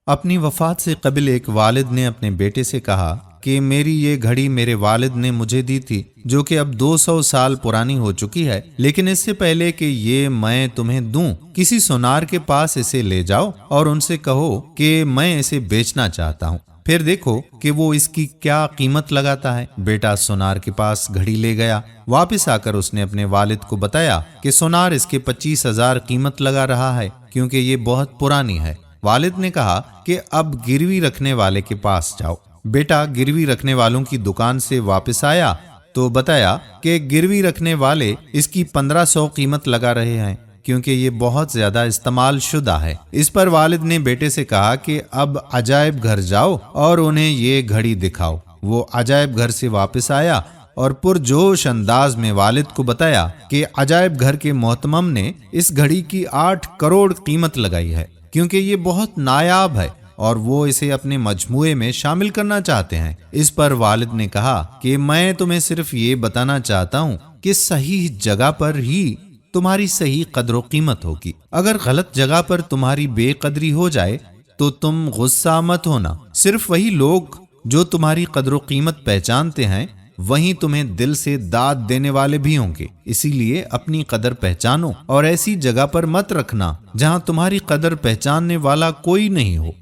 अपनी वफात से कबल एक वालिद ने अपने बेटे से कहा कि मेरी ये घड़ी मेरे वालिद ने मुझे दी थी, जो कि अब 200 साल पुरानी हो चुकी है। लेकिन इससे पहले कि ये मैं तुम्हें दूं, किसी सुनार के पास इसे ले जाओ और उनसे कहो कि मैं इसे बेचना चाहता हूँ। फिर देखो कि वो इसकी क्या कीमत लगाता है। बेटा सुनार के पास घड़ी ले गया। वापस आकर उसने अपने वालिद को बताया कि सुनार इसके 25,000 कीमत लगा रहा है, क्योंकि ये बहुत पुरानी है। वालिद ने कहा कि अब गिरवी रखने वाले के पास जाओ। बेटा गिरवी रखने वालों की दुकान से वापस आया तो बताया कि गिरवी रखने वाले इसकी 1500 कीमत लगा रहे हैं, क्योंकि ये बहुत ज्यादा इस्तेमाल शुदा है। इस पर वालिद ने बेटे से कहा कि अब अजायब घर जाओ और उन्हें ये घड़ी दिखाओ। वो अजायब घर से वापस आया और पुरजोश अंदाज में वालिद को बताया कि अजायब घर के मोहतमम ने इस घड़ी की 8 करोड़ कीमत लगाई है, क्योंकि ये बहुत नायाब है और वो इसे अपने मजमूए में शामिल करना चाहते हैं। इस पर वालिद ने कहा कि मैं तुम्हें सिर्फ ये बताना चाहता हूँ कि सही जगह पर ही तुम्हारी सही कद्र कीमत होगी। अगर गलत जगह पर तुम्हारी बेकदरी हो जाए तो तुम गुस्सा मत होना। सिर्फ वही लोग जो तुम्हारी कद्र कीमत पहचानते हैं वहीं तुम्हें दिल से दाद देने वाले भी होंगे। इसीलिए अपनी कदर पहचानो और ऐसी जगह पर मत रखना जहां तुम्हारी कदर पहचानने वाला कोई नहीं हो।